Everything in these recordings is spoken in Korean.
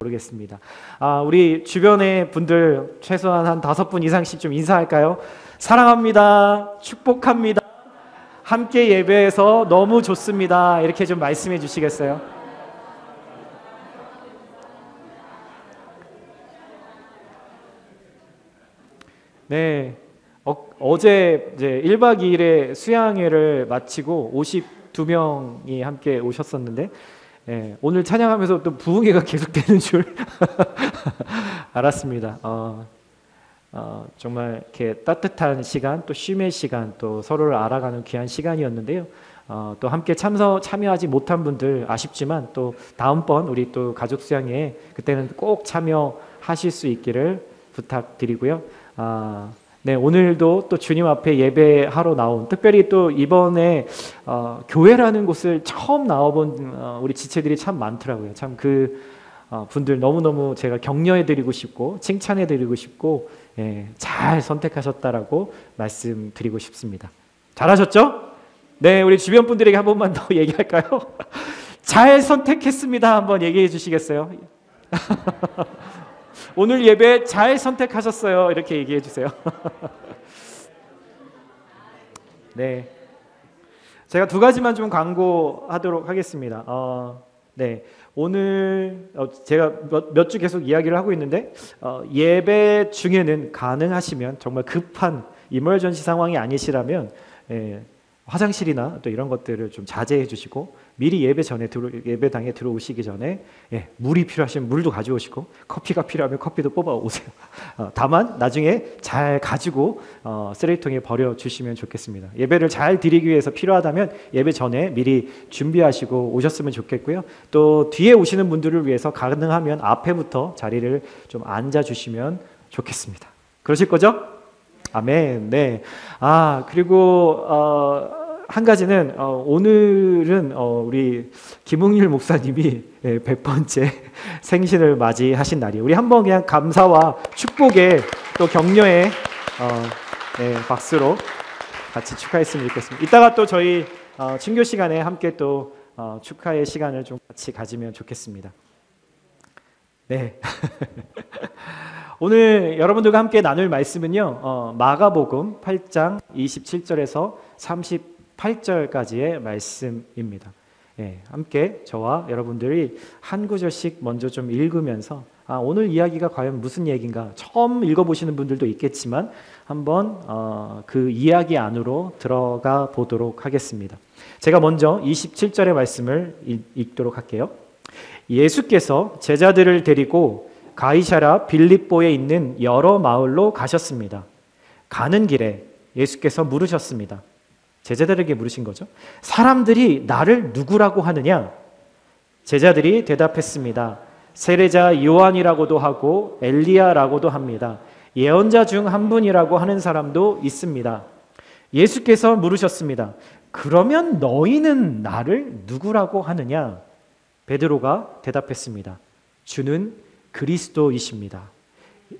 부르겠습니다. 우리 주변의 분들 최소한 한 5분 이상씩 좀 인사할까요? 사랑합니다. 축복합니다. 함께 예배해서 너무 좋습니다. 이렇게 좀 말씀해 주시겠어요? 네. 어제 이제 1박 2일의 수양회를 마치고 52명이 함께 오셨었는데, 오늘 찬양하면서 또 부흥회가 계속되는 줄 알았습니다. 정말 이렇게 따뜻한 시간, 또 쉼의 시간, 또 서로를 알아가는 귀한 시간이었는데요. 또 함께 참여하지 못한 분들 아쉽지만 또 다음번 우리 또 가족 수양회에 그때는 꼭 참여하실 수 있기를 부탁드리고요. 네, 오늘도 또 주님 앞에 예배하러 나온, 특별히 또 이번에 교회라는 곳을 처음 나와본 우리 지체들이 참 많더라고요. 참 그 분들 너무너무 제가 격려해드리고 싶고 칭찬해드리고 싶고, 잘 선택하셨다라고 말씀드리고 싶습니다. 잘하셨죠? 네, 우리 주변 분들에게 한 번만 더 얘기할까요? 잘 선택했습니다. 한번 얘기해 주시겠어요? 오늘 예배 잘 선택하셨어요. 이렇게 얘기해 주세요. 네, 제가 2가지만 좀 광고하도록 하겠습니다. 네, 오늘 제가 몇 주 계속 이야기를 하고 있는데, 예배 중에는 가능하시면 정말 급한 이머전시 상황이 아니시라면 화장실이나 또 이런 것들을 좀 자제해 주시고, 미리 예배당에 들어오시기 전에 물이 필요하시면 물도 가져오시고, 커피가 필요하면 커피도 뽑아 오세요. 다만 나중에 잘 가지고 쓰레기통에 버려주시면 좋겠습니다. 예배를 잘 드리기 위해서 필요하다면 예배 전에 미리 준비하시고 오셨으면 좋겠고요. 또 뒤에 오시는 분들을 위해서 가능하면 앞에부터 자리를 좀 앉아주시면 좋겠습니다. 그러실 거죠? 아멘. 네. 그리고 한 가지는 오늘은 우리 김웅일 목사님이 100번째 생신을 맞이하신 날이에요. 우리 한번 그냥 감사와 축복에 또 격려의 박수로 같이 축하했으면 좋겠습니다. 이따가 또 저희 친교 시간에 함께 또 축하의 시간을 좀 같이 가지면 좋겠습니다. 네. 오늘 여러분들과 함께 나눌 말씀은요, 마가복음 8장 27절에서 38절까지의 말씀입니다. 함께 저와 여러분들이 한 구절씩 먼저 좀 읽으면서 오늘 이야기가 과연 무슨 얘기인가, 처음 읽어보시는 분들도 있겠지만 한번 그 이야기 안으로 들어가 보도록 하겠습니다. 제가 먼저 27절의 말씀을 읽도록 할게요. 예수께서 제자들을 데리고 가이사랴 빌립보에 있는 여러 마을로 가셨습니다. 가는 길에 예수께서 물으셨습니다. 제자들에게 물으신 거죠. 사람들이 나를 누구라고 하느냐? 제자들이 대답했습니다. 세례자 요한이라고도 하고 엘리야라고도 합니다. 예언자 중 한 분이라고 하는 사람도 있습니다. 예수께서 물으셨습니다. 그러면 너희는 나를 누구라고 하느냐? 베드로가 대답했습니다. 주는 그리스도이십니다.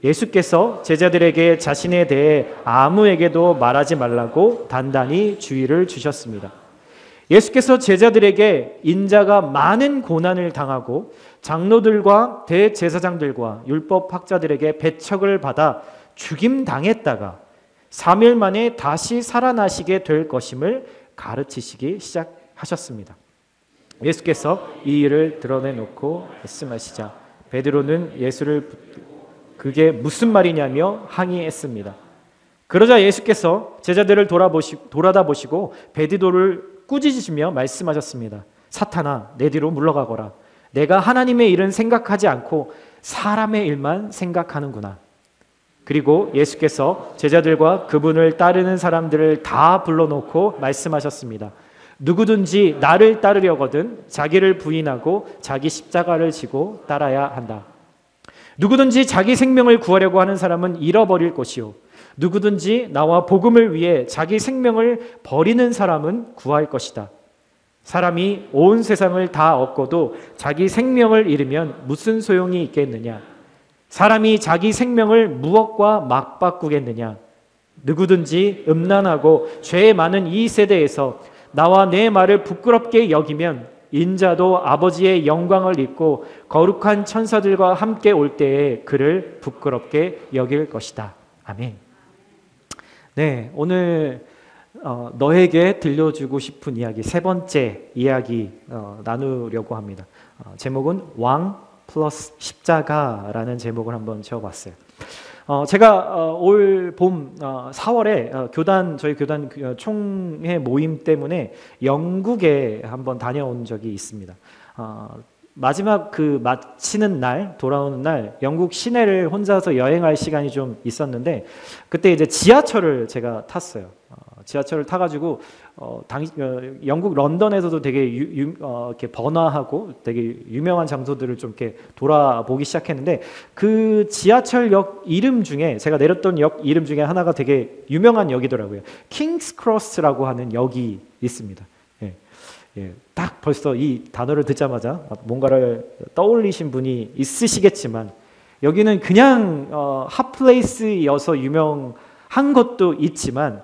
예수께서 제자들에게 자신에 대해 아무에게도 말하지 말라고 단단히 주의를 주셨습니다. 예수께서 제자들에게 인자가 많은 고난을 당하고 장로들과 대제사장들과 율법학자들에게 배척을 받아 죽임당했다가 3일 만에 다시 살아나시게 될 것임을 가르치시기 시작하셨습니다. 예수께서 이 일을 드러내놓고 말씀하시자 베드로는 예수를 그게 무슨 말이냐며 항의했습니다. 그러자 예수께서 제자들을 돌아다보시고 베드로를 꾸짖으시며 말씀하셨습니다. 사탄아, 내 뒤로 물러가거라. 내가 하나님의 일은 생각하지 않고 사람의 일만 생각하는구나. 그리고 예수께서 제자들과 그분을 따르는 사람들을 다 불러놓고 말씀하셨습니다. 누구든지 나를 따르려거든 자기를 부인하고 자기 십자가를 지고 따라야 한다. 누구든지 자기 생명을 구하려고 하는 사람은 잃어버릴 것이요 누구든지 나와 복음을 위해 자기 생명을 버리는 사람은 구할 것이다. 사람이 온 세상을 다 얻고도 자기 생명을 잃으면 무슨 소용이 있겠느냐? 사람이 자기 생명을 무엇과 맞바꾸겠느냐? 누구든지 음란하고 죄 많은 이 세대에서 나와 내 말을 부끄럽게 여기면 인자도 아버지의 영광을 입고 거룩한 천사들과 함께 올 때에 그를 부끄럽게 여길 것이다. 아멘. 네, 오늘 너에게 들려주고 싶은 이야기, 세 번째 이야기 나누려고 합니다. 제목은 왕 플러스 십자가라는 제목을 한번 지어봤어요. 제가 올 봄 4월에 저희 교단 총회 모임 때문에 영국에 한번 다녀온 적이 있습니다. 마지막 마치는 날, 돌아오는 날 영국 시내를 혼자서 여행할 시간이 좀 있었는데 그때 이제 지하철을 제가 탔어요. 지하철을 타가지고 영국 런던에서도 되게 이렇게 번화하고 되게 유명한 장소들을 좀 이렇게 돌아보기 시작했는데 그 지하철역 이름 중에 제가 내렸던 역 이름 중에 하나가 되게 유명한 역이더라고요. 킹스크로스라고 하는 역이 있습니다. 예, 딱 벌써 이 단어를 듣자마자 뭔가를 떠올리신 분이 있으시겠지만 여기는 그냥 핫플레이스여서 유명한 것도 있지만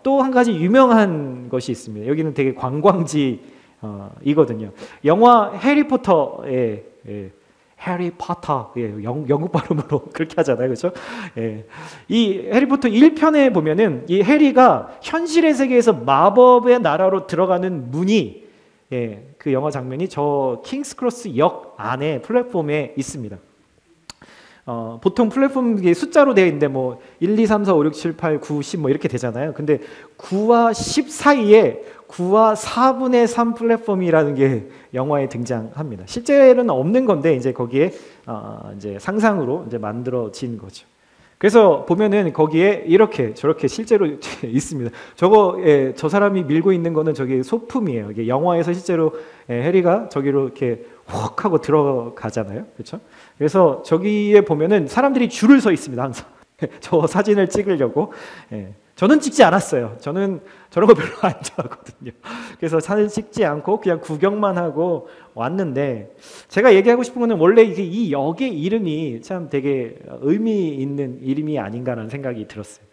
또 한 가지 유명한 것이 있습니다. 여기는 되게 관광지이거든요. 영화 해리포터의 해리포터, 영국 발음으로 그렇게 하잖아요, 그렇죠? 이 해리포터 1편에 보면은 이 해리가 현실의 세계에서 마법의 나라로 들어가는 문이 그 영화 장면이 저 킹스크로스 역 안에 플랫폼에 있습니다. 보통 플랫폼 숫자로 되어 있는데 뭐 1, 2, 3, 4, 5, 6, 7, 8, 9, 10 뭐 이렇게 되잖아요. 근데 9와 10 사이에 9와 4분의 3 플랫폼이라는 게 영화에 등장합니다. 실제로는 없는 건데 이제 거기에 이제 상상으로 이제 만들어진 거죠. 그래서 보면은 거기에 이렇게 저렇게 실제로 있습니다. 저 사람이 밀고 있는 거는 저기 소품이에요. 이게 영화에서 실제로 해리가 저기로 이렇게 훅 하고 들어가잖아요. 그렇죠? 그래서 저기에 보면은 사람들이 줄을 서 있습니다. 항상 저 사진을 찍으려고. 저는 찍지 않았어요. 저는 저런 거 별로 안 좋아하거든요. 그래서 사진 찍지 않고 그냥 구경만 하고 왔는데 제가 얘기하고 싶은 거는 원래 이 역의 이름이 참 되게 의미 있는 이름이 아닌가라는 생각이 들었어요.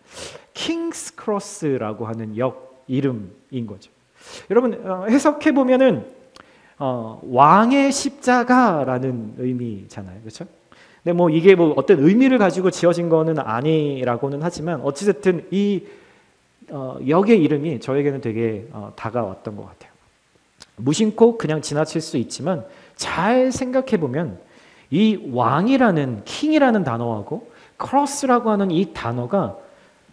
킹스크로스라고 하는 역 이름인 거죠. 여러분 해석해 보면은 왕의 십자가라는 의미잖아요, 그렇죠? 근데 뭐 이게 뭐 어떤 의미를 가지고 지어진 거는 아니라고는 하지만 어찌됐든 이 역의 이름이 저에게는 되게 다가왔던 것 같아요. 무심코 그냥 지나칠 수 있지만 잘 생각해 보면 이 왕이라는 킹이라는 단어하고 크로스라고 하는 이 단어가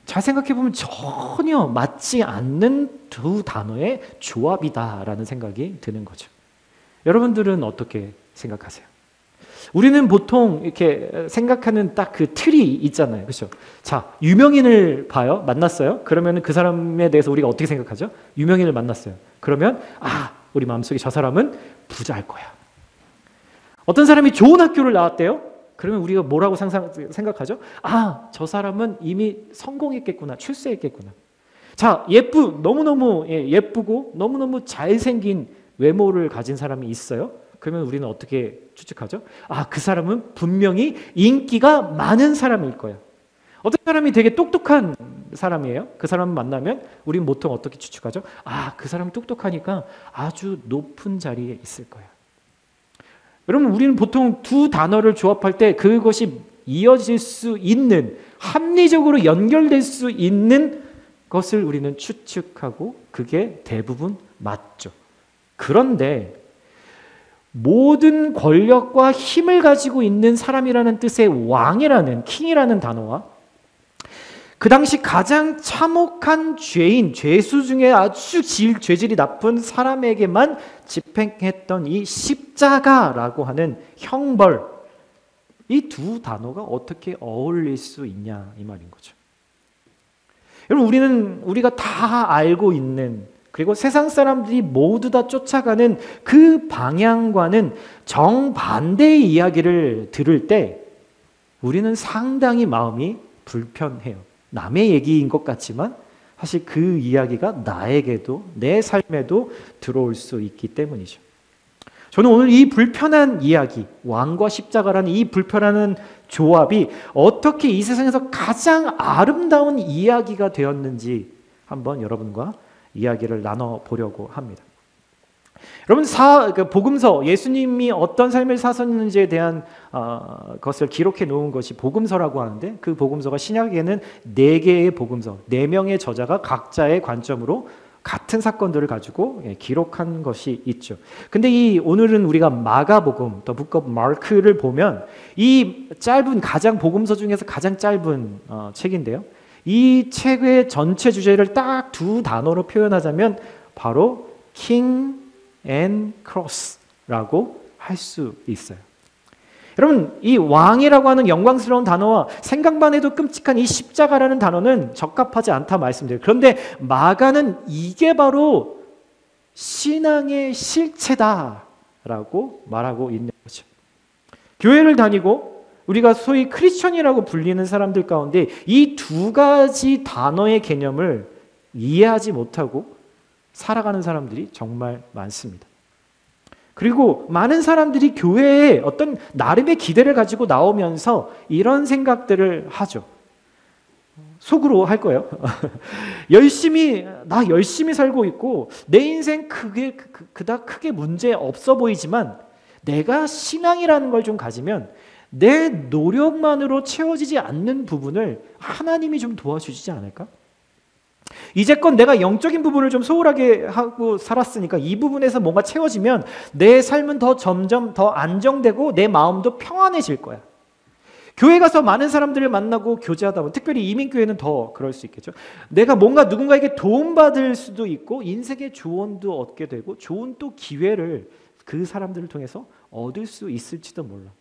잘 생각해 보면 전혀 맞지 않는 두 단어의 조합이다라는 생각이 드는 거죠. 여러분들은 어떻게 생각하세요? 우리는 보통 이렇게 생각하는 딱 그 틀이 있잖아요. 그렇죠? 자, 유명인을 봐요. 만났어요. 그러면 그 사람에 대해서 우리가 어떻게 생각하죠? 유명인을 만났어요. 그러면 우리 마음속에 저 사람은 부자일 거야. 어떤 사람이 좋은 학교를 나왔대요. 그러면 우리가 뭐라고 생각하죠? 저 사람은 이미 성공했겠구나. 출세했겠구나. 자, 너무너무 예쁘고 너무너무 잘생긴 외모를 가진 사람이 있어요. 그러면 우리는 어떻게 추측하죠? 그 사람은 분명히 인기가 많은 사람일 거야. 어떤 사람이 되게 똑똑한 사람이에요. 그 사람 만나면 우리는 보통 어떻게 추측하죠? 그 사람이 똑똑하니까 아주 높은 자리에 있을 거야. 여러분, 우리는 보통 두 단어를 조합할 때 그것이 이어질 수 있는, 합리적으로 연결될 수 있는 것을 우리는 추측하고 그게 대부분 맞죠. 그런데 모든 권력과 힘을 가지고 있는 사람이라는 뜻의 왕이라는, 킹이라는 단어와 그 당시 가장 참혹한 죄인, 죄수 중에 아주 죄질이 나쁜 사람에게만 집행했던 이 십자가라고 하는 형벌, 이 두 단어가 어떻게 어울릴 수 있냐 이 말인 거죠. 여러분, 우리가 다 알고 있는, 그리고 세상 사람들이 모두 다 쫓아가는 그 방향과는 정반대의 이야기를 들을 때 우리는 상당히 마음이 불편해요. 남의 얘기인 것 같지만 사실 그 이야기가 나에게도, 내 삶에도 들어올 수 있기 때문이죠. 저는 오늘 이 불편한 이야기, 왕과 십자가라는 이 불편한 조합이 어떻게 이 세상에서 가장 아름다운 이야기가 되었는지 한번 여러분과 이야기를 나눠보려고 합니다. 여러분 복음서, 예수님이 어떤 삶을 사셨는지에 대한 것을 기록해 놓은 것이 복음서라고 하는데, 그 복음서가 신약에는 4개의 복음서, 4명의 저자가 각자의 관점으로 같은 사건들을 가지고 기록한 것이 있죠. 근데 오늘은 우리가 마가복음, The Book of Mark를 보면 이 가장 복음서 중에서 가장 짧은 책인데요. 이 책의 전체 주제를 딱 2 단어로 표현하자면 바로 King and Cross라고 할 수 있어요. 여러분, 이 왕이라고 하는 영광스러운 단어와 생각만 해도 끔찍한 이 십자가라는 단어는 적합하지 않다 말씀드려요. 그런데 마가는 이게 바로 신앙의 실체다라고 말하고 있는 거죠. 교회를 다니고 우리가 소위 크리스천이라고 불리는 사람들 가운데 이 2가지 단어의 개념을 이해하지 못하고 살아가는 사람들이 정말 많습니다. 그리고 많은 사람들이 교회에 어떤 나름의 기대를 가지고 나오면서 이런 생각들을 하죠. 속으로 할 거예요. 나 열심히 살고 있고 내 인생 그닥 크게 문제 없어 보이지만 내가 신앙이라는 걸 좀 가지면 내 노력만으로 채워지지 않는 부분을 하나님이 좀 도와주시지 않을까? 이제껏 내가 영적인 부분을 좀 소홀하게 하고 살았으니까 이 부분에서 뭔가 채워지면 내 삶은 점점 더 안정되고 내 마음도 평안해질 거야. 교회 가서 많은 사람들을 만나고 교제하다 보면, 특별히 이민교회는 더 그럴 수 있겠죠. 내가 뭔가 누군가에게 도움받을 수도 있고 인생의 조언도 얻게 되고 좋은 또 기회를 그 사람들을 통해서 얻을 수 있을지도 몰라.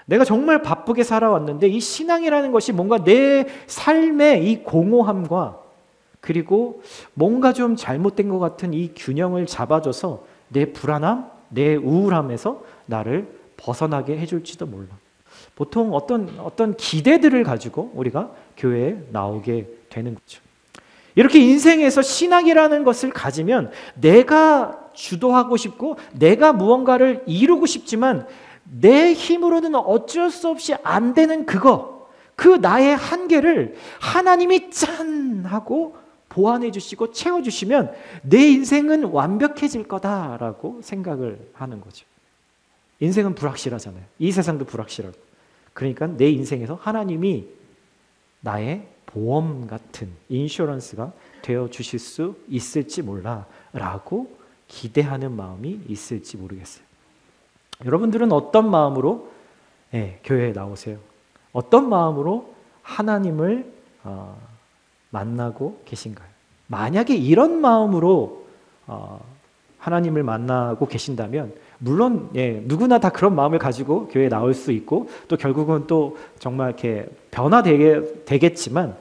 내가 정말 바쁘게 살아왔는데 이 신앙이라는 것이 뭔가 내 삶의 이 공허함과 그리고 뭔가 좀 잘못된 것 같은 이 균형을 잡아줘서 내 불안함, 내 우울함에서 나를 벗어나게 해줄지도 몰라. 보통 어떤 기대들을 가지고 우리가 교회에 나오게 되는 거죠. 이렇게 인생에서 신앙이라는 것을 가지면 내가 주도하고 싶고 내가 무언가를 이루고 싶지만 내 힘으로는 어쩔 수 없이 안 되는 그 나의 한계를 하나님이 짠 하고 보완해 주시고 채워주시면 내 인생은 완벽해질 거다라고 생각을 하는 거죠. 인생은 불확실하잖아요. 이 세상도 불확실하고. 그러니까 내 인생에서 하나님이 나의 보험 같은 인슈런스가 되어 주실 수 있을지 몰라라고 기대하는 마음이 있을지 모르겠어요. 여러분들은 어떤 마음으로 교회에 나오세요? 어떤 마음으로 하나님을 만나고 계신가요? 만약에 이런 마음으로 하나님을 만나고 계신다면 물론 누구나 다 그런 마음을 가지고 교회에 나올 수 있고 또 결국은 또 정말 이렇게 변화되겠지만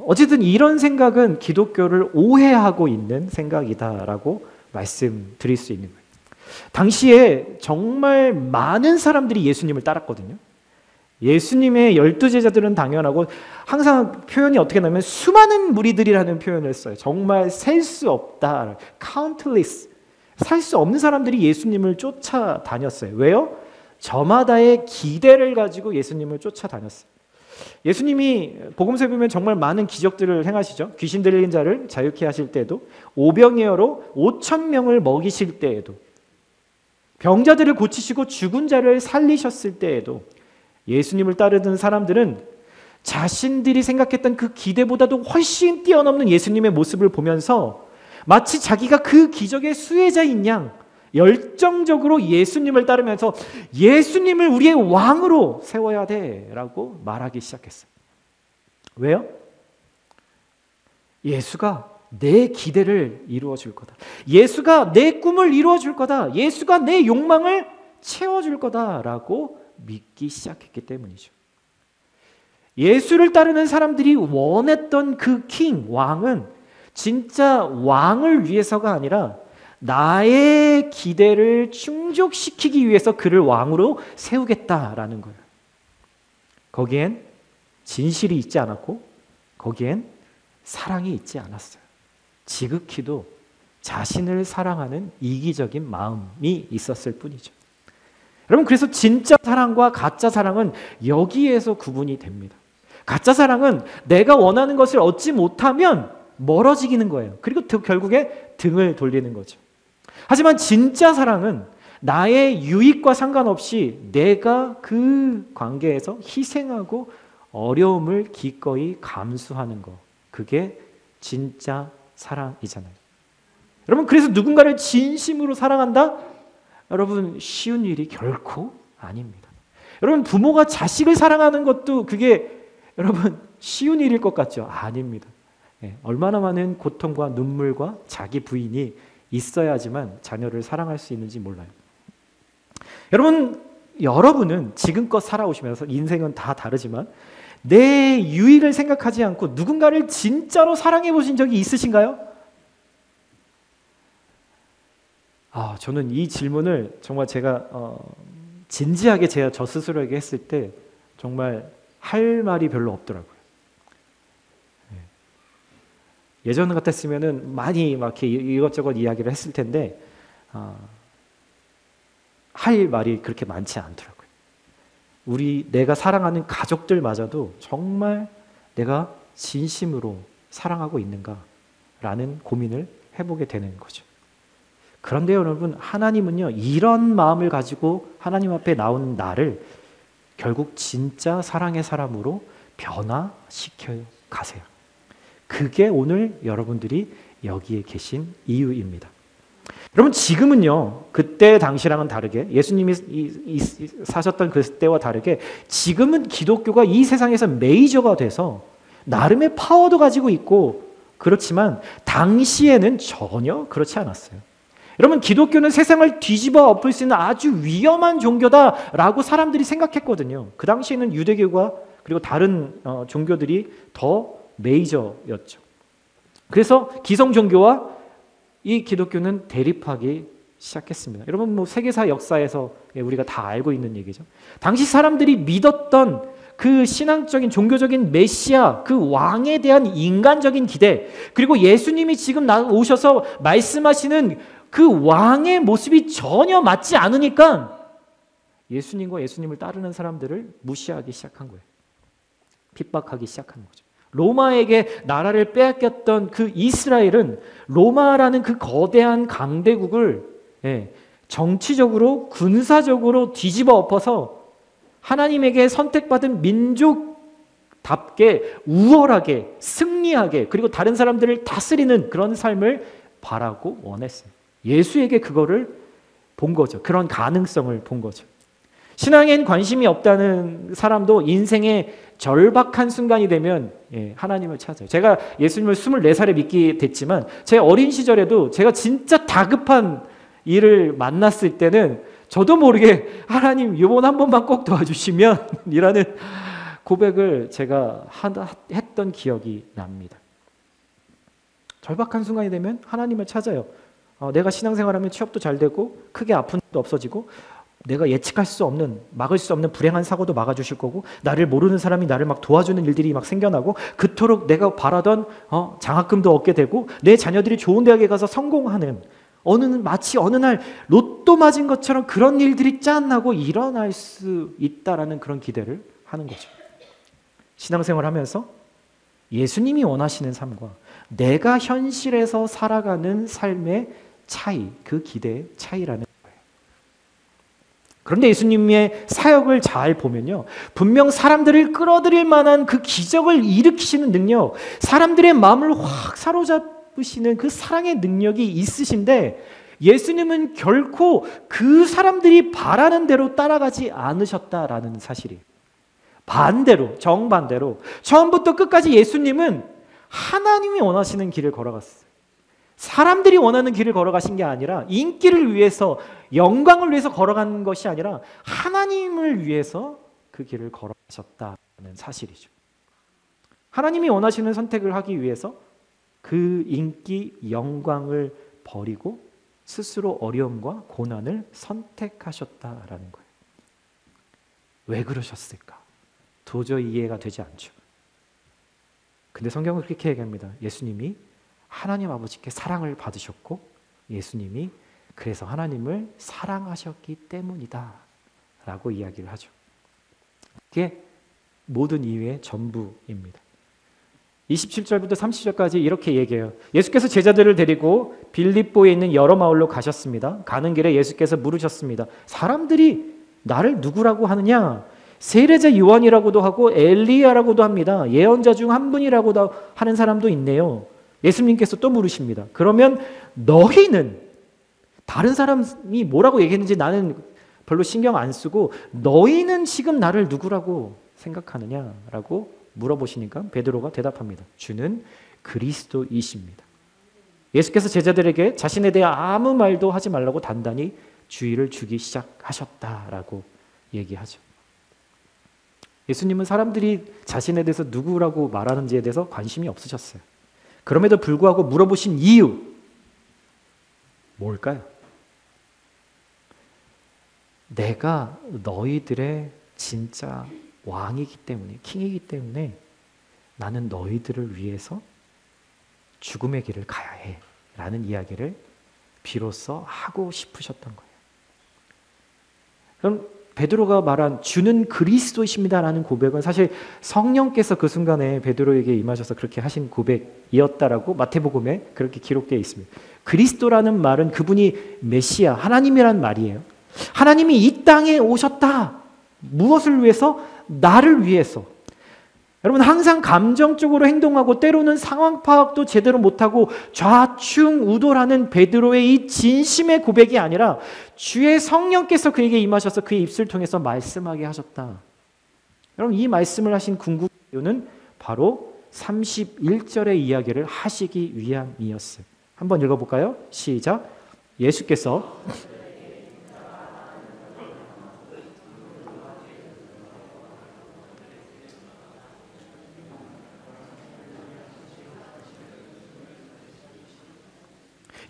어쨌든 이런 생각은 기독교를 오해하고 있는 생각이다라고 말씀드릴 수 있는 거예요. 당시에 정말 많은 사람들이 예수님을 따랐거든요. 예수님의 12제자들은 당연하고 항상 표현이 어떻게 나면 수많은 무리들이라는 표현을 써요. 정말 셀 수 없다. countless. 살 수 없는 사람들이 예수님을 쫓아다녔어요. 왜요? 저마다의 기대를 가지고 예수님을 쫓아다녔어요. 예수님이 복음서에 보면 정말 많은 기적들을 행하시죠. 귀신 들린 자를 자유케 하실 때에도, 오병이어로 5,000명을 먹이실 때에도, 병자들을 고치시고 죽은 자를 살리셨을 때에도 예수님을 따르던 사람들은 자신들이 생각했던 그 기대보다도 훨씬 뛰어넘는 예수님의 모습을 보면서 마치 자기가 그 기적의 수혜자인 양 열정적으로 예수님을 따르면서 예수님을 우리의 왕으로 세워야 돼라고 말하기 시작했어요. 왜요? 예수가 내 기대를 이루어 줄 거다. 예수가 내 꿈을 이루어 줄 거다. 예수가 내 욕망을 채워 줄 거다라고 믿기 시작했기 때문이죠. 예수를 따르는 사람들이 원했던 그 왕은 진짜 왕을 위해서가 아니라 나의 기대를 충족시키기 위해서 그를 왕으로 세우겠다라는 거예요. 거기엔 진실이 있지 않았고 거기엔 사랑이 있지 않았어요. 지극히도 자신을 사랑하는 이기적인 마음이 있었을 뿐이죠. 여러분, 그래서 진짜 사랑과 가짜 사랑은 여기에서 구분이 됩니다. 가짜 사랑은 내가 원하는 것을 얻지 못하면 멀어지기는 거예요. 그리고 결국에 등을 돌리는 거죠. 하지만 진짜 사랑은 나의 유익과 상관없이 내가 그 관계에서 희생하고 어려움을 기꺼이 감수하는 것. 그게 진짜 사랑이잖아요. 여러분, 그래서 누군가를 진심으로 사랑한다? 여러분, 쉬운 일이 결코 아닙니다. 여러분, 부모가 자식을 사랑하는 것도 그게 여러분 쉬운 일일 것 같죠? 아닙니다. 얼마나 많은 고통과 눈물과 자기 부인이 있어야지만 자녀를 사랑할 수 있는지 몰라요. 여러분은 지금껏 살아오시면서 인생은 다 다르지만 내 유익을 생각하지 않고 누군가를 진짜로 사랑해 보신 적이 있으신가요? 저는 이 질문을 정말 제가 진지하게 저 스스로에게 했을 때 정말 할 말이 별로 없더라고요. 예전 같았으면은 많이 막 이렇게 이것저것 이야기를 했을 텐데 할 말이 그렇게 많지 않더라고요. 내가 사랑하는 가족들마저도 정말 내가 진심으로 사랑하고 있는가라는 고민을 해보게 되는 거죠. 그런데 여러분, 하나님은요, 이런 마음을 가지고 하나님 앞에 나온 나를 결국 진짜 사랑의 사람으로 변화시켜 가세요. 그게 오늘 여러분들이 여기에 계신 이유입니다. 여러분, 지금은요, 그때 당시랑은 다르게, 예수님이 사셨던 그 때와 다르게 지금은 기독교가 이 세상에서 메이저가 돼서 나름의 파워도 가지고 있고 그렇지만 당시에는 전혀 그렇지 않았어요. 여러분, 기독교는 세상을 뒤집어 엎을 수 있는 아주 위험한 종교다라고 사람들이 생각했거든요. 그 당시에는 유대교가 그리고 다른 종교들이 더 메이저였죠. 그래서 기성 종교와 이 기독교는 대립하기 시작했습니다. 여러분, 세계사 역사에서 우리가 다 알고 있는 얘기죠. 당시 사람들이 믿었던 그 신앙적인 종교적인 메시아, 그 왕에 대한 인간적인 기대, 그리고 예수님이 지금 오셔서 말씀하시는 그 왕의 모습이 전혀 맞지 않으니까 예수님과 예수님을 따르는 사람들을 무시하기 시작한 거예요. 핍박하기 시작한 거죠. 로마에게 나라를 빼앗겼던 그 이스라엘은 로마라는 그 거대한 강대국을 정치적으로 군사적으로 뒤집어 엎어서 하나님에게 선택받은 민족답게 우월하게 승리하게 그리고 다른 사람들을 다스리는 그런 삶을 바라고 원했어요. 예수에게 그거를 본 거죠. 그런 가능성을 본 거죠. 신앙엔 관심이 없다는 사람도 인생의 절박한 순간이 되면 하나님을 찾아요. 제가 예수님을 24살에 믿게 됐지만 제 어린 시절에도 제가 진짜 다급한 일을 만났을 때는 저도 모르게 하나님 이번 한 번만 꼭 도와주시면 이라는 고백을 제가 했던 기억이 납니다. 절박한 순간이 되면 하나님을 찾아요. 내가 신앙생활하면 취업도 잘 되고 크게 아픈 일도 없어지고 내가 예측할 수 없는, 막을 수 없는 불행한 사고도 막아주실 거고 나를 모르는 사람이 나를 막 도와주는 일들이 막 생겨나고 그토록 내가 바라던 장학금도 얻게 되고 내 자녀들이 좋은 대학에 가서 성공하는 마치 어느 날 로또 맞은 것처럼 그런 일들이 짠하고 일어날 수 있다라는 그런 기대를 하는 거죠. 신앙생활 하면서 예수님이 원하시는 삶과 내가 현실에서 살아가는 삶의 차이, 그 기대의 차이라는 거예요. 그런데 예수님의 사역을 잘 보면요, 분명 사람들을 끌어들일 만한 그 기적을 일으키시는 능력, 사람들의 마음을 확 사로잡으시는 그 사랑의 능력이 있으신데 예수님은 결코 그 사람들이 바라는 대로 따라가지 않으셨다라는 사실이에요. 반대로, 정반대로 처음부터 끝까지 예수님은 하나님이 원하시는 길을 걸어갔어요. 사람들이 원하는 길을 걸어가신 게 아니라 인기를 위해서, 영광을 위해서 걸어간 것이 아니라 하나님을 위해서 그 길을 걸어가셨다는 사실이죠. 하나님이 원하시는 선택을 하기 위해서 그 인기, 영광을 버리고 스스로 어려움과 고난을 선택하셨다라는 거예요. 왜 그러셨을까? 도저히 이해가 되지 않죠. 근데 성경은 그렇게 얘기합니다. 예수님이 하나님 아버지께 사랑을 받으셨고 예수님이 그래서 하나님을 사랑하셨기 때문이다 라고 이야기를 하죠. 그게 모든 이유의 전부입니다. 27절부터 30절까지 이렇게 얘기해요. 예수께서 제자들을 데리고 빌립보에 있는 여러 마을로 가셨습니다. 가는 길에 예수께서 물으셨습니다. 사람들이 나를 누구라고 하느냐? 세례자 요한이라고도 하고 엘리야라고도 합니다. 예언자 중 한 분이라고도 하는 사람도 있네요. 예수님께서 또 물으십니다. 그러면 너희는, 다른 사람이 뭐라고 얘기했는지 나는 별로 신경 안 쓰고 너희는 지금 나를 누구라고 생각하느냐라고 물어보시니까 베드로가 대답합니다. 주는 그리스도이십니다. 예수께서 제자들에게 자신에 대해 아무 말도 하지 말라고 단단히 주의를 주기 시작하셨다라고 얘기하죠. 예수님은 사람들이 자신에 대해서 누구라고 말하는지에 대해서 관심이 없으셨어요. 그럼에도 불구하고 물어보신 이유 뭘까요? 내가 너희들의 진짜 왕이기 때문에, 킹이기 때문에 나는 너희들을 위해서 죽음의 길을 가야 해 라는 이야기를 비로소 하고 싶으셨던 거예요. 그럼 베드로가 말한 주는 그리스도이십니다라는 고백은 사실 성령께서 그 순간에 베드로에게 임하셔서 그렇게 하신 고백이었다라고 마태복음에 그렇게 기록되어 있습니다. 그리스도라는 말은 그분이 메시아, 하나님이란 말이에요. 하나님이 이 땅에 오셨다. 무엇을 위해서? 나를 위해서. 여러분, 항상 감정적으로 행동하고 때로는 상황 파악도 제대로 못하고 좌충우돌하는 베드로의 이 진심의 고백이 아니라 주의 성령께서 그에게 임하셔서 그의 입술을 통해서 말씀하게 하셨다. 여러분, 이 말씀을 하신 궁극 이유는 바로 31절의 이야기를 하시기 위함이었어요. 한번 읽어볼까요? 시작. 예수께서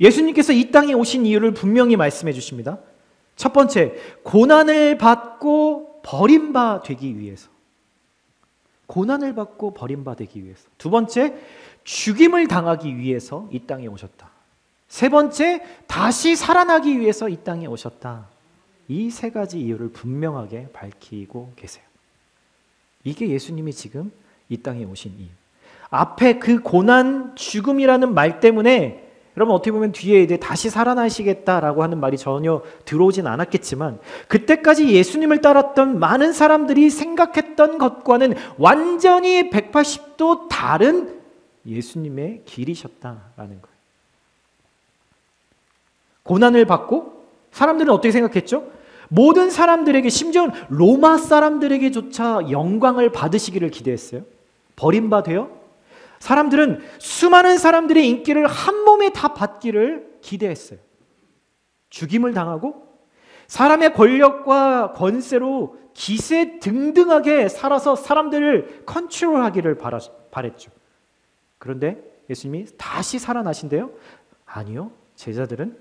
예수님께서 이 땅에 오신 이유를 분명히 말씀해 주십니다. 첫 번째, 고난을 받고 버림받기 위해서. 고난을 받고 버림받기 위해서. 두 번째, 죽임을 당하기 위해서 이 땅에 오셨다. 세 번째, 다시 살아나기 위해서 이 땅에 오셨다. 이 세 가지 이유를 분명하게 밝히고 계세요. 이게 예수님이 지금 이 땅에 오신 이유. 앞에 그 고난, 죽음이라는 말 때문에 여러분 어떻게 보면 뒤에 이제 다시 살아나시겠다라고 하는 말이 전혀 들어오진 않았겠지만 그때까지 예수님을 따랐던 많은 사람들이 생각했던 것과는 완전히 180도 다른 예수님의 길이셨다라는 거예요. 고난을 받고 사람들은 어떻게 생각했죠? 모든 사람들에게, 심지어 로마 사람들에게조차 영광을 받으시기를 기대했어요. 버림받아요. 사람들은 수많은 사람들의 인기를 한 몸에 다 받기를 기대했어요. 죽임을 당하고 사람의 권력과 권세로 기세등등하게 살아서 사람들을 컨트롤하기를 바랬죠. 그런데 예수님이 다시 살아나신대요? 아니요.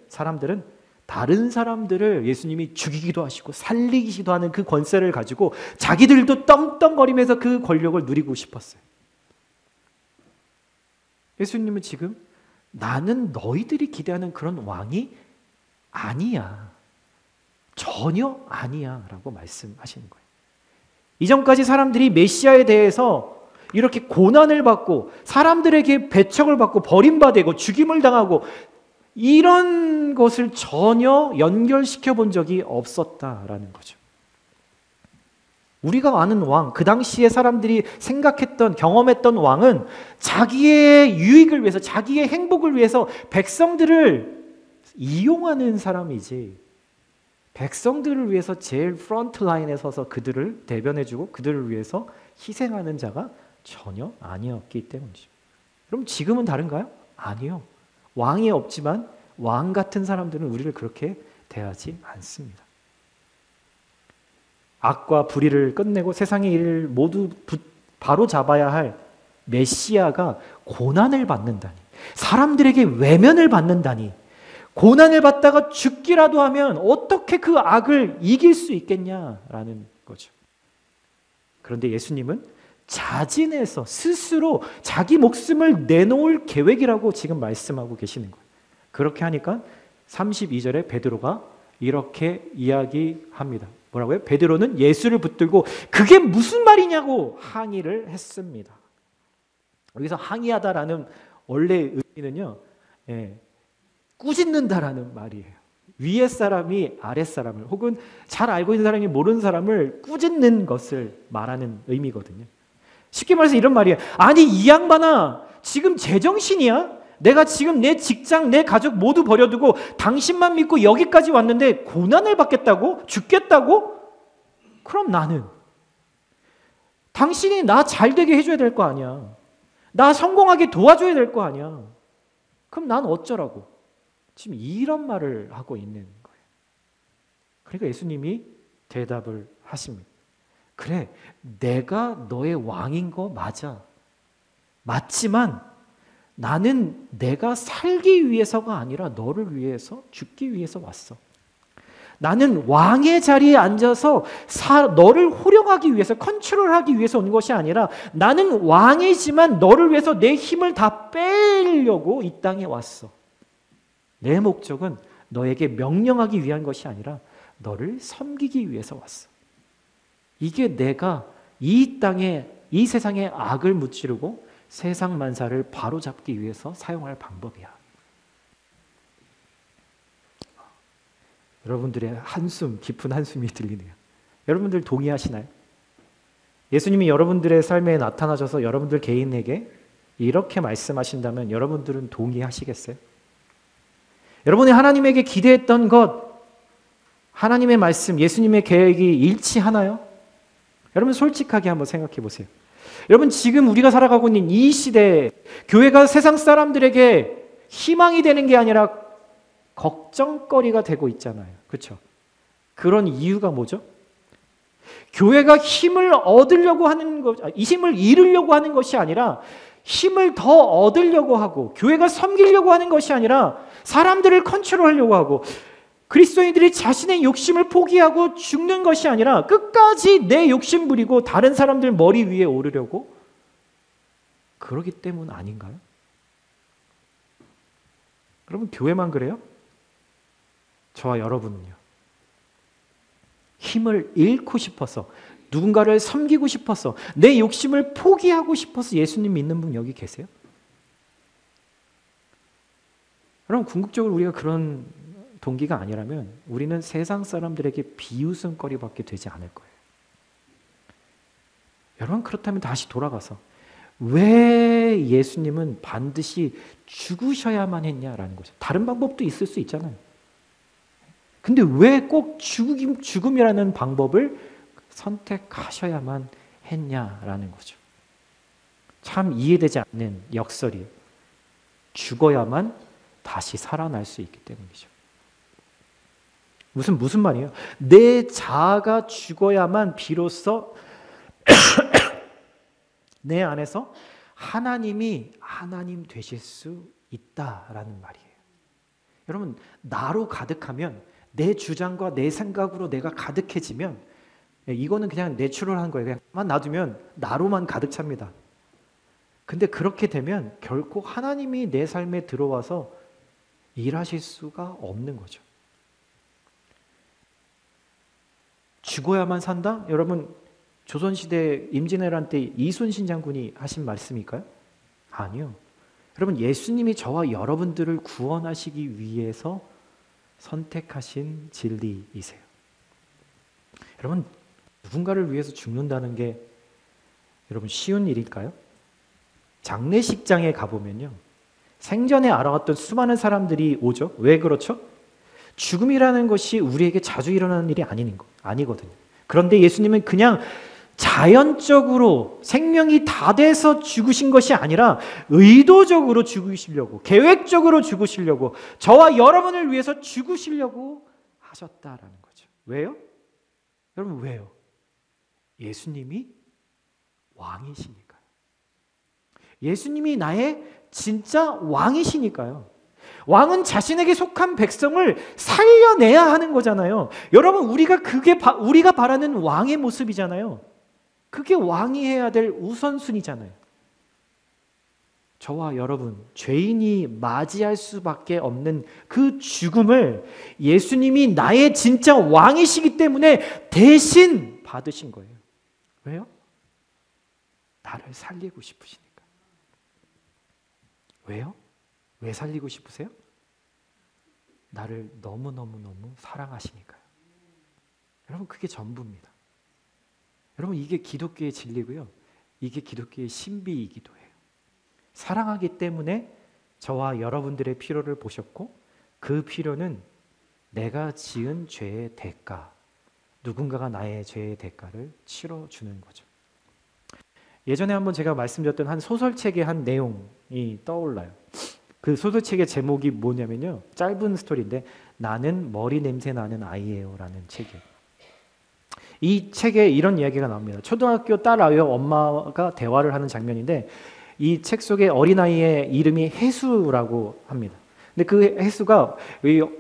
사람들은 다른 사람들을 예수님이 죽이기도 하시고 살리기도 하는 그 권세를 가지고 자기들도 떵떵거리면서 그 권력을 누리고 싶었어요. 예수님은 지금 나는 너희들이 기대하는 그런 왕이 아니야. 전혀 아니야 라고 말씀하시는 거예요. 이전까지 사람들이 메시아에 대해서 이렇게 고난을 받고 사람들에게 배척을 받고 버림받고 죽임을 당하고 이런 것을 전혀 연결시켜 본 적이 없었다라는 거죠. 우리가 아는 왕, 그 당시에 사람들이 생각했던, 경험했던 왕은 자기의 유익을 위해서, 자기의 행복을 위해서 백성들을 이용하는 사람이지, 백성들을 위해서 제일 프런트 라인에 서서 그들을 대변해주고 그들을 위해서 희생하는 자가 전혀 아니었기 때문이죠. 그럼 지금은 다른가요? 아니요. 왕이 없지만 왕 같은 사람들은 우리를 그렇게 대하지 않습니다. 악과 불의를 끝내고 세상의 일을 모두 바로 잡아야 할 메시아가 고난을 받는다니, 사람들에게 외면을 받는다니, 고난을 받다가 죽기라도 하면 어떻게 그 악을 이길 수 있겠냐라는 거죠. 그런데 예수님은 자진해서 스스로 자기 목숨을 내놓을 계획이라고 지금 말씀하고 계시는 거예요. 그렇게 하니까 32절에 베드로가 이렇게 이야기합니다. 뭐라고요? 베드로는 예수를 붙들고 그게 무슨 말이냐고 항의를 했습니다. 여기서 항의하다라는 원래 의미는요, 꾸짖는다라는 말이에요. 위에 사람이 아랫 사람을, 혹은 잘 알고 있는 사람이 모르는 사람을 꾸짖는 것을 말하는 의미거든요. 쉽게 말해서 이런 말이에요. 아니 이 양반아, 지금 제정신이야? 내가 지금 내 직장, 내 가족 모두 버려두고 당신만 믿고 여기까지 왔는데 고난을 받겠다고? 죽겠다고? 그럼 나는 당신이 나 잘되게 해줘야 될 거 아니야. 나 성공하게 도와줘야 될 거 아니야. 그럼 난 어쩌라고? 지금 이런 말을 하고 있는 거예요. 그러니까 예수님이 대답을 하십니다. 그래, 내가 너의 왕인 거 맞아. 맞지만 나는 내가 살기 위해서가 아니라 너를 위해서, 죽기 위해서 왔어. 나는 왕의 자리에 앉아서 너를 호령하기 위해서, 컨트롤하기 위해서 온 것이 아니라 나는 왕이지만 너를 위해서 내 힘을 다 빼려고 이 땅에 왔어. 내 목적은 너에게 명령하기 위한 것이 아니라 너를 섬기기 위해서 왔어. 이게 내가 이 땅에, 이 세상에 악을 무찌르고 세상 만사를 바로잡기 위해서 사용할 방법이야. 여러분들의 한숨, 깊은 한숨이 들리네요. 여러분들 동의하시나요? 예수님이 여러분들의 삶에 나타나셔서 여러분들 개인에게 이렇게 말씀하신다면 여러분들은 동의하시겠어요? 여러분이 하나님에게 기대했던 것, 하나님의 말씀, 예수님의 계획이 일치하나요? 여러분 솔직하게 한번 생각해 보세요. 여러분 지금 우리가 살아가고 있는 이 시대에 교회가 세상 사람들에게 희망이 되는 게 아니라 걱정거리가 되고 있잖아요. 그렇죠? 그런 이유가 뭐죠? 교회가 힘을 얻으려고 하는 것, 이 힘을 잃으려고 하는 것이 아니라 힘을 더 얻으려고 하고, 교회가 섬기려고 하는 것이 아니라 사람들을 컨트롤하려고 하고, 그리스도인들이 자신의 욕심을 포기하고 죽는 것이 아니라 끝까지 내 욕심 부리고 다른 사람들 머리 위에 오르려고 그러기 때문 아닌가요? 여러분 교회만 그래요? 저와 여러분은요. 힘을 잃고 싶어서, 누군가를 섬기고 싶어서, 내 욕심을 포기하고 싶어서 예수님 믿는 분 여기 계세요? 여러분 궁극적으로 우리가 그런 동기가 아니라면 우리는 세상 사람들에게 비웃음거리밖에 되지 않을 거예요. 여러분 그렇다면 다시 돌아가서 왜 예수님은 반드시 죽으셔야만 했냐라는 거죠. 다른 방법도 있을 수 있잖아요. 근데 왜 꼭 죽음이라는 방법을 선택하셔야만 했냐라는 거죠. 참 이해되지 않는 역설이에요. 죽어야만 다시 살아날 수 있기 때문이죠. 무슨 말이에요? 내 자아가 죽어야만 비로소 내 안에서 하나님이 하나님 되실 수 있다라는 말이에요. 여러분 나로 가득하면, 내 주장과 내 생각으로 내가 가득해지면 이거는 그냥 내추럴한 거예요. 그냥 놔두면 나로만 가득 찹니다. 근데 그렇게 되면 결코 하나님이 내 삶에 들어와서 일하실 수가 없는 거죠. 죽어야만 산다? 여러분 조선시대 임진왜란 때 이순신 장군이 하신 말씀일까요? 아니요. 여러분 예수님이 저와 여러분들을 구원하시기 위해서 선택하신 진리이세요. 여러분 누군가를 위해서 죽는다는 게 여러분 쉬운 일일까요? 장례식장에 가보면요, 생전에 알아왔던 수많은 사람들이 오죠. 왜 그렇죠? 죽음이라는 것이 우리에게 자주 일어나는 일이 아니거든요. 그런데 예수님은 그냥 자연적으로 생명이 다 돼서 죽으신 것이 아니라 의도적으로 죽으시려고, 계획적으로 죽으시려고, 저와 여러분을 위해서 죽으시려고 하셨다라는 거죠. 왜요? 여러분 왜요? 예수님이 왕이시니까요. 예수님이 나의 진짜 왕이시니까요. 왕은 자신에게 속한 백성을 살려내야 하는 거잖아요. 여러분 우리가 바라는 왕의 모습이잖아요. 그게 왕이 해야 될 우선순위잖아요. 저와 여러분 죄인이 맞이할 수밖에 없는 그 죽음을 예수님이 나의 진짜 왕이시기 때문에 대신 받으신 거예요. 왜요? 나를 살리고 싶으시니까. 왜요? 왜 살리고 싶으세요? 나를 너무너무너무 사랑하시니까요. 여러분, 그게 전부입니다. 여러분, 이게 기독교의 진리고요. 이게 기독교의 신비이기도 해요. 사랑하기 때문에 저와 여러분들의 필요를 보셨고, 그 필요는 내가 지은 죄의 대가, 누군가가 나의 죄의 대가를 치러주는 거죠. 예전에 한번 제가 말씀드렸던 한 소설책의 한 내용이 떠올라요. 그 소설책의 제목이 뭐냐면요, 짧은 스토리인데 나는 머리 냄새 나는 아이예요 라는 책이에요. 이 책에 이런 이야기가 나옵니다. 초등학교 딸 아이와 엄마가 대화를 하는 장면인데, 이 책 속에 어린아이의 이름이 해수라고 합니다. 근데 그 해수가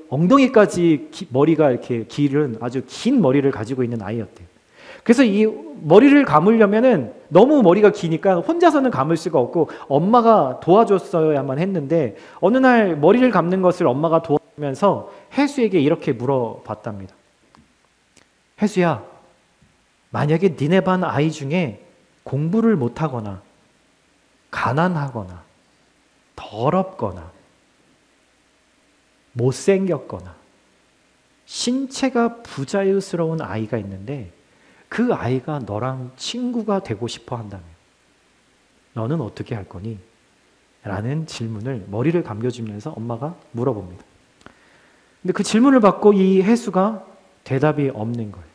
엉덩이까지 머리가 이렇게 길은 아주 긴 머리를 가지고 있는 아이였대요. 그래서 이 머리를 감으려면은 너무 머리가 기니까 혼자서는 감을 수가 없고 엄마가 도와줬어야만 했는데, 어느 날 머리를 감는 것을 엄마가 도와주면서 해수에게 이렇게 물어봤답니다. 해수야, 만약에 니네 반 아이 중에 공부를 못하거나 가난하거나 더럽거나 못생겼거나 신체가 부자유스러운 아이가 있는데 그 아이가 너랑 친구가 되고 싶어 한다면 너는 어떻게 할 거니? 라는 질문을 머리를 감겨주면서 엄마가 물어봅니다. 근데 그 질문을 받고 이 해수가 대답이 없는 거예요.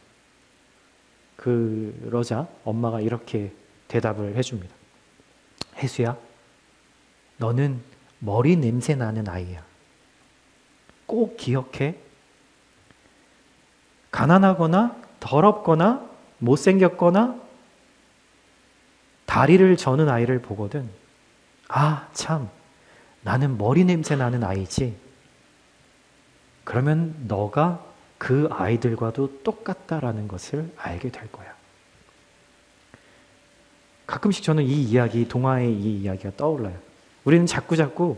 그러자 엄마가 이렇게 대답을 해줍니다. 해수야, 너는 머리 냄새 나는 아이야. 꼭 기억해. 가난하거나 더럽거나 못생겼거나 다리를 저는 아이를 보거든, 아, 참, 나는 머리 냄새 나는 아이지. 그러면 너가 그 아이들과도 똑같다라는 것을 알게 될 거야. 가끔씩 저는 이 이야기, 동화의 이 이야기가 떠올라요. 우리는 자꾸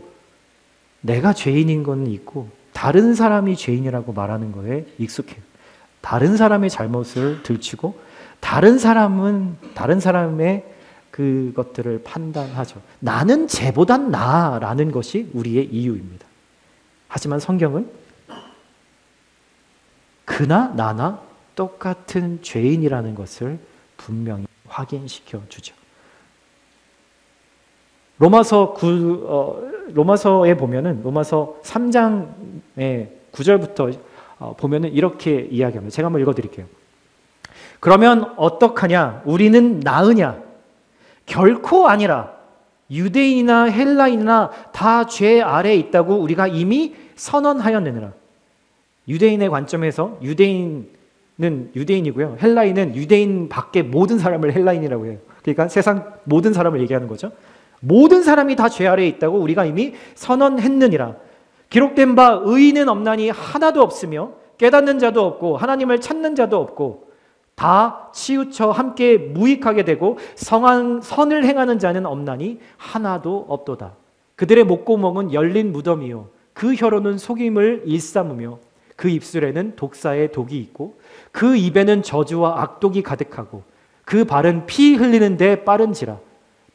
내가 죄인인 건 있고 다른 사람이 죄인이라고 말하는 거에 익숙해요. 다른 사람의 잘못을 들추고 다른 사람의 그것들을 판단하죠. 나는 쟤보단 나라는 것이 우리의 이유입니다. 하지만 성경은 그나 나나 똑같은 죄인이라는 것을 분명히 확인시켜 주죠. 로마서에 보면은 로마서 3장의 9절부터 보면은 이렇게 이야기합니다. 제가 한번 읽어드릴게요. 그러면 어떡하냐? 우리는 나으냐? 결코 아니라. 유대인이나 헬라인이나 다 죄 아래에 있다고 우리가 이미 선언하였느니라. 유대인의 관점에서 유대인은 유대인이고요, 헬라인은 유대인 밖의 모든 사람을 헬라인이라고 해요. 그러니까 세상 모든 사람을 얘기하는 거죠. 모든 사람이 다 죄 아래에 있다고 우리가 이미 선언했느니라. 기록된 바 의인은 없나니 하나도 없으며 깨닫는 자도 없고 하나님을 찾는 자도 없고 다 치우쳐 함께 무익하게 되고 선을 행하는 자는 없나니 하나도 없도다. 그들의 목구멍은 열린 무덤이요 그 혀로는 속임을 일삼으며 그 입술에는 독사의 독이 있고 그 입에는 저주와 악독이 가득하고 그 발은 피 흘리는 데 빠른지라.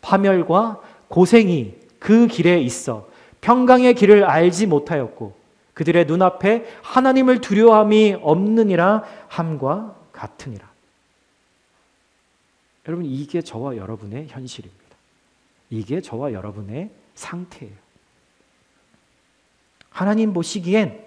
파멸과 고생이 그 길에 있어 평강의 길을 알지 못하였고 그들의 눈앞에 하나님을 두려워함이 없느니라 함과 같으니라. 여러분, 이게 저와 여러분의 현실입니다. 이게 저와 여러분의 상태예요. 하나님 보시기엔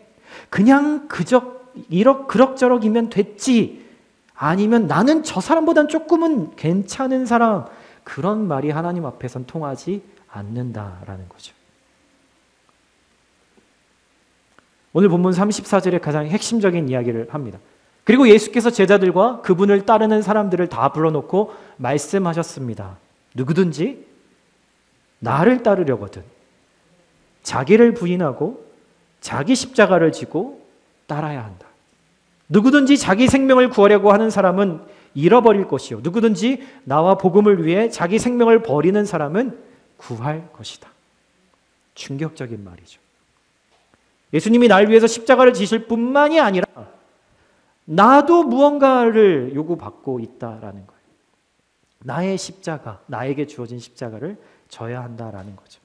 그냥 그럭저럭이면 됐지, 아니면 나는 저 사람보단 조금은 괜찮은 사람, 그런 말이 하나님 앞에선 통하지 않는다라는 거죠. 오늘 본문 34절에 가장 핵심적인 이야기를 합니다. 그리고 예수께서 제자들과 그분을 따르는 사람들을 다 불러놓고 말씀하셨습니다. 누구든지 나를 따르려거든 자기를 부인하고 자기 십자가를 지고 따라야 한다. 누구든지 자기 생명을 구하려고 하는 사람은 잃어버릴 것이요 누구든지 나와 복음을 위해 자기 생명을 버리는 사람은 구할 것이다. 충격적인 말이죠. 예수님이 날 위해서 십자가를 지실 뿐만이 아니라 나도 무언가를 요구받고 있다라는 거예요. 나의 십자가, 나에게 주어진 십자가를 져야 한다라는 거죠.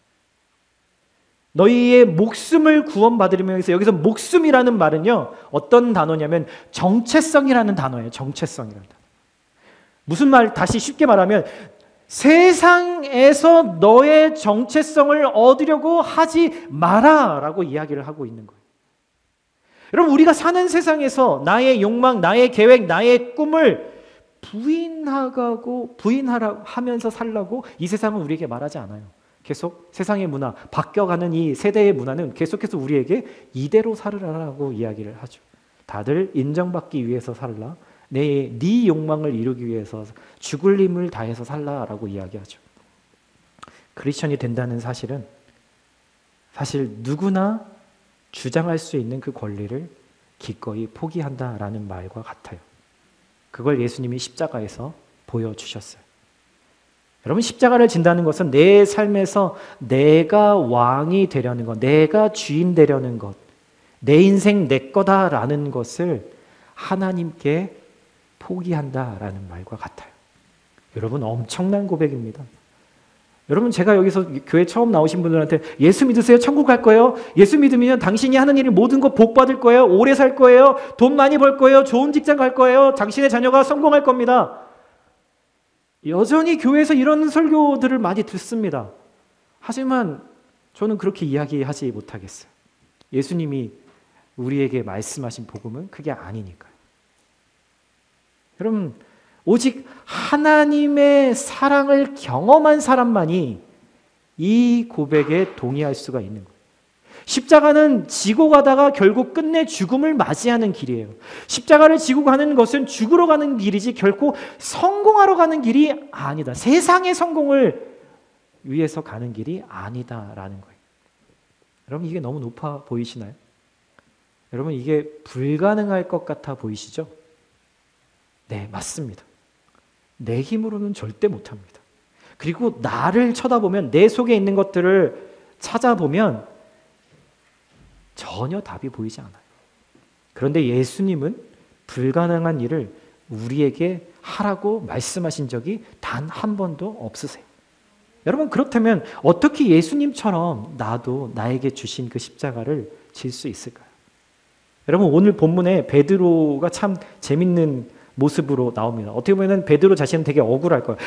너희의 목숨을 구원받으려면 해서 여기서 목숨이라는 말은요, 어떤 단어냐면 정체성이라는 단어예요. 정체성이라는 단어. 무슨 말, 다시 쉽게 말하면 세상에서 너의 정체성을 얻으려고 하지 마라 라고 이야기를 하고 있는 거예요. 여러분, 우리가 사는 세상에서 나의 욕망, 나의 계획, 나의 꿈을 부인하라 하면서 살라고 이 세상은 우리에게 말하지 않아요. 계속 세상의 문화, 바뀌어가는 이 세대의 문화는 계속해서 우리에게 이대로 살으라고 이야기를 하죠. 다들 인정받기 위해서 살라, 네 욕망을 이루기 위해서 죽을 힘을 다해서 살라라고 이야기하죠. 크리스천이 된다는 사실은 사실 누구나 주장할 수 있는 그 권리를 기꺼이 포기한다라는 말과 같아요. 그걸 예수님이 십자가에서 보여주셨어요. 여러분, 십자가를 진다는 것은 내 삶에서 내가 왕이 되려는 것, 내가 주인 되려는 것, 내 인생 내 거다라는 것을 하나님께 포기한다라는 말과 같아요. 여러분, 엄청난 고백입니다. 여러분, 제가 여기서 교회 처음 나오신 분들한테 예수 믿으세요? 천국 갈 거예요? 예수 믿으면 당신이 하는 일 모든 거 복 받을 거예요? 오래 살 거예요? 돈 많이 벌 거예요? 좋은 직장 갈 거예요? 당신의 자녀가 성공할 겁니다. 여전히 교회에서 이런 설교들을 많이 듣습니다. 하지만 저는 그렇게 이야기하지 못하겠어요. 예수님이 우리에게 말씀하신 복음은 그게 아니니까요. 여러분, 오직 하나님의 사랑을 경험한 사람만이 이 고백에 동의할 수가 있는 거예요. 십자가는 지고 가다가 결국 끝내 죽음을 맞이하는 길이에요. 십자가를 지고 가는 것은 죽으러 가는 길이지 결코 성공하러 가는 길이 아니다. 세상의 성공을 위해서 가는 길이 아니다라는 거예요. 여러분, 이게 너무 높아 보이시나요? 여러분, 이게 불가능할 것 같아 보이시죠? 네, 맞습니다. 내 힘으로는 절대 못합니다. 그리고 나를 쳐다보면, 내 속에 있는 것들을 찾아보면 전혀 답이 보이지 않아요. 그런데 예수님은 불가능한 일을 우리에게 하라고 말씀하신 적이 단 한 번도 없으세요. 여러분, 그렇다면 어떻게 예수님처럼 나도 나에게 주신 그 십자가를 질 수 있을까요? 여러분, 오늘 본문에 베드로가 참 재밌는 모습으로 나옵니다. 어떻게 보면 베드로 자신은 되게 억울할 거예요.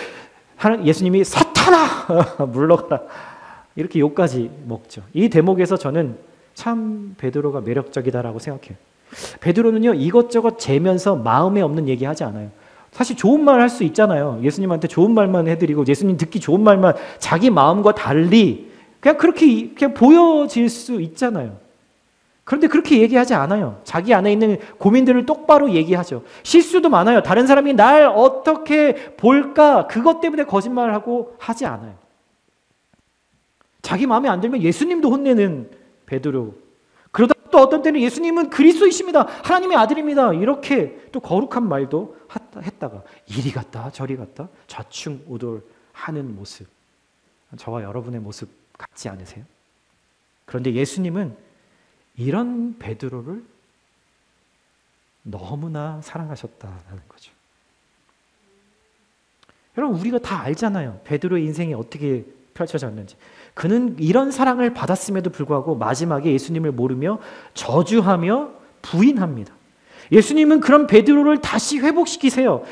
예수님이 사탄아 물러가라 이렇게 욕까지 먹죠. 이 대목에서 저는 참 베드로가 매력적이다라고 생각해요. 베드로는요, 이것저것 재면서 마음에 없는 얘기 하지 않아요. 사실 좋은 말 할 수 있잖아요. 예수님한테 좋은 말만 해드리고 예수님 듣기 좋은 말만 자기 마음과 달리 그냥 그렇게 그냥 보여질 수 있잖아요. 그런데 그렇게 얘기하지 않아요. 자기 안에 있는 고민들을 똑바로 얘기하죠. 실수도 많아요. 다른 사람이 날 어떻게 볼까 그것 때문에 거짓말을 하고 하지 않아요. 자기 마음에 안 들면 예수님도 혼내는 베드로. 그러다 또 어떤 때는 예수님은 그리스도이십니다. 하나님의 아들입니다. 이렇게 또 거룩한 말도 했다가 이리 갔다 저리 갔다 좌충우돌하는 모습. 저와 여러분의 모습 같지 않으세요? 그런데 예수님은 이런 베드로를 너무나 사랑하셨다는 거죠. 여러분, 우리가 다 알잖아요. 베드로의 인생이 어떻게 펼쳐졌는지. 그는 이런 사랑을 받았음에도 불구하고 마지막에 예수님을 모르며 저주하며 부인합니다. 예수님은 그런 베드로를 다시 회복시키세요.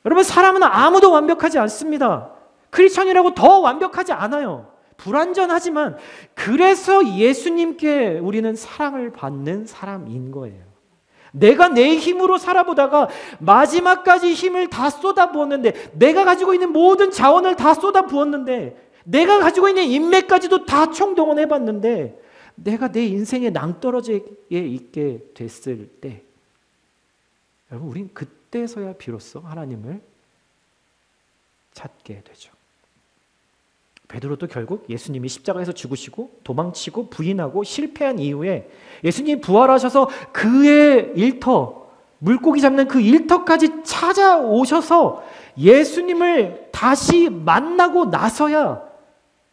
여러분, 사람은 아무도 완벽하지 않습니다. 크리스천이라고 더 완벽하지 않아요. 불완전하지만 그래서 예수님께 우리는 사랑을 받는 사람인 거예요. 내가 내 힘으로 살아보다가 마지막까지 힘을 다 쏟아부었는데, 내가 가지고 있는 모든 자원을 다 쏟아부었는데, 내가 가지고 있는 인맥까지도 다 총동원해봤는데 내가 내 인생의 낭떠러지에 있게 됐을 때, 여러분, 우린 그때서야 비로소 하나님을 찾게 되죠. 베드로도 결국 예수님이 십자가에서 죽으시고 도망치고 부인하고 실패한 이후에 예수님이 부활하셔서 그의 일터, 물고기 잡는 그 일터까지 찾아오셔서 예수님을 다시 만나고 나서야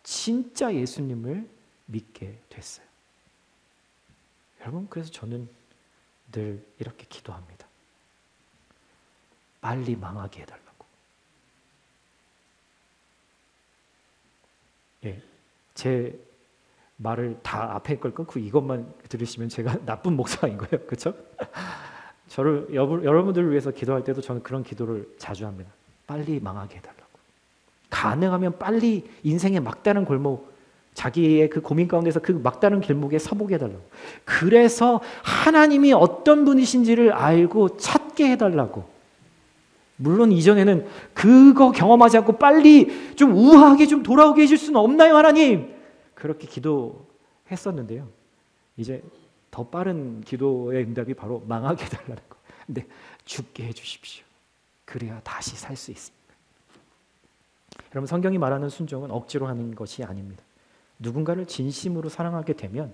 진짜 예수님을 믿게 됐어요. 여러분, 그래서 저는 늘 이렇게 기도합니다. 빨리 망하게 해달라고. 제 말을 다 앞에 걸 끊고 이것만 들으시면 제가 나쁜 목사인 거예요. 그렇죠? 여러분들을 위해서 기도할 때도 저는 그런 기도를 자주 합니다. 빨리 망하게 해달라고. 가능하면 빨리 인생의 막다른 골목, 자기의 그 고민 가운데서 그 막다른 길목에 서보게 해달라고. 그래서 하나님이 어떤 분이신지를 알고 찾게 해달라고. 물론 이전에는 그거 경험하지 않고 빨리 좀 우아하게 좀 돌아오게 해줄 수는 없나요, 하나님? 그렇게 기도했었는데요. 이제 더 빠른 기도의 응답이 바로 망하게 해달라는 거. 근데 죽게 해주십시오. 그래야 다시 살 수 있습니다. 여러분, 성경이 말하는 순종은 억지로 하는 것이 아닙니다. 누군가를 진심으로 사랑하게 되면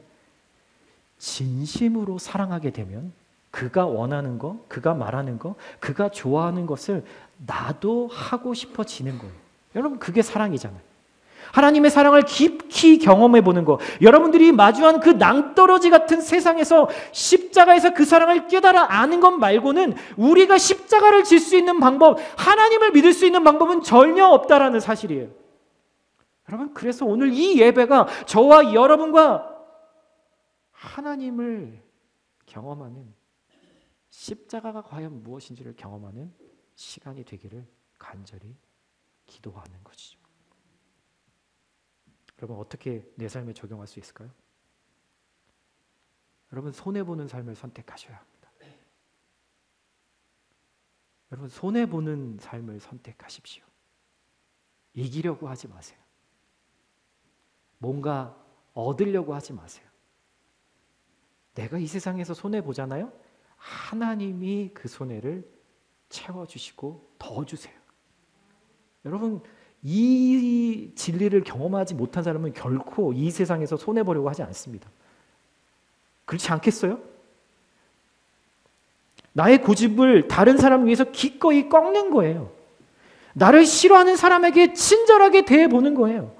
그가 원하는 거, 그가 말하는 거, 그가 좋아하는 것을 나도 하고 싶어지는 거예요. 여러분, 그게 사랑이잖아요. 하나님의 사랑을 깊이 경험해 보는 거. 여러분들이 마주한 그 낭떠러지 같은 세상에서 십자가에서 그 사랑을 깨달아 아는 것 말고는 우리가 십자가를 질 수 있는 방법, 하나님을 믿을 수 있는 방법은 전혀 없다라는 사실이에요. 여러분, 그래서 오늘 이 예배가 저와 여러분과 하나님을 경험하는, 십자가가 과연 무엇인지를 경험하는 시간이 되기를 간절히 기도하는 것이죠. 여러분, 어떻게 내 삶에 적용할 수 있을까요? 여러분, 손해보는 삶을 선택하셔야 합니다. 여러분, 손해보는 삶을 선택하십시오. 이기려고 하지 마세요. 뭔가 얻으려고 하지 마세요. 내가 이 세상에서 손해보잖아요? 하나님이 그 손해를 채워주시고 더 주세요. 여러분, 이 진리를 경험하지 못한 사람은 결코 이 세상에서 손해보려고 하지 않습니다. 그렇지 않겠어요? 나의 고집을 다른 사람을 위해서 기꺼이 꺾는 거예요. 나를 싫어하는 사람에게 친절하게 대해보는 거예요.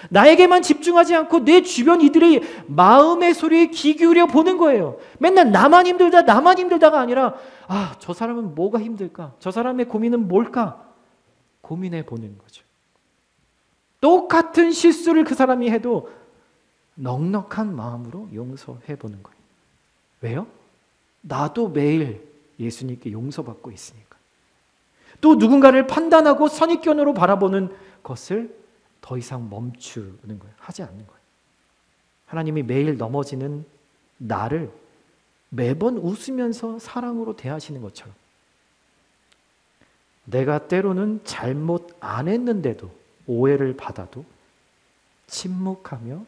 나에게만 집중하지 않고 내 주변 이들의 마음의 소리에 귀 기울여 보는 거예요. 맨날 나만 힘들다가 아니라 저 사람은 뭐가 힘들까? 저 사람의 고민은 뭘까? 고민해 보는 거죠. 똑같은 실수를 그 사람이 해도 넉넉한 마음으로 용서해 보는 거예요. 왜요? 나도 매일 예수님께 용서받고 있으니까. 또 누군가를 판단하고 선입견으로 바라보는 것을 더 이상 멈추는 거예요. 하지 않는 거예요. 하나님이 매일 넘어지는 나를 매번 웃으면서 사랑으로 대하시는 것처럼 내가 때로는 잘못 안 했는데도 오해를 받아도 침묵하며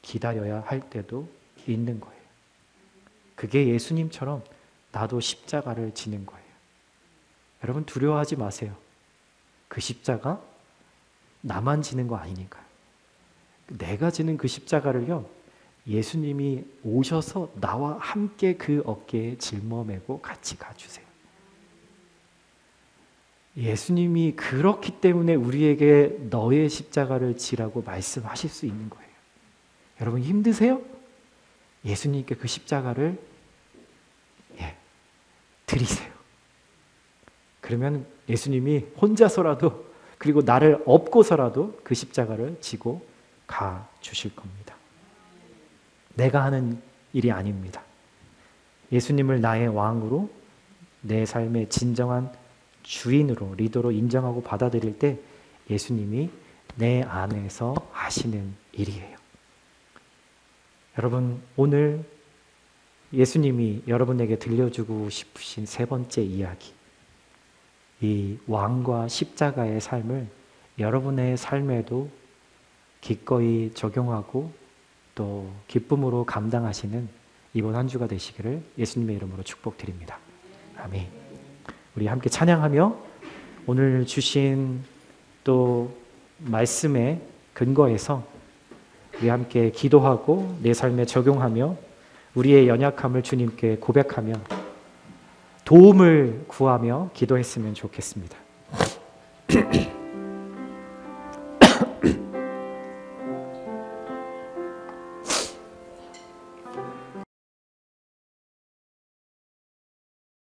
기다려야 할 때도 있는 거예요. 그게 예수님처럼 나도 십자가를 지는 거예요. 여러분, 두려워하지 마세요. 그 십자가 나만 지는 거 아니니까요. 내가 지는 그 십자가를요, 예수님이 오셔서 나와 함께 그 어깨에 짊어매고 같이 가주세요. 예수님이 그렇기 때문에 우리에게 너의 십자가를 지라고 말씀하실 수 있는 거예요. 여러분, 힘드세요? 예수님께 그 십자가를 드리세요. 그러면 예수님이 혼자서라도, 그리고 나를 업고서라도 그 십자가를 지고 가 주실 겁니다. 내가 하는 일이 아닙니다. 예수님을 나의 왕으로, 내 삶의 진정한 주인으로, 리더로 인정하고 받아들일 때 예수님이 내 안에서 하시는 일이에요. 여러분, 오늘 예수님이 여러분에게 들려주고 싶으신 세 번째 이야기, 이 왕과 십자가의 삶을 여러분의 삶에도 기꺼이 적용하고 또 기쁨으로 감당하시는 이번 한 주가 되시기를 예수님의 이름으로 축복드립니다. 아멘. 우리 함께 찬양하며 오늘 주신 또 말씀에 근거해서 우리 함께 기도하고 내 삶에 적용하며 우리의 연약함을 주님께 고백하며 도움을 구하며 기도했으면 좋겠습니다.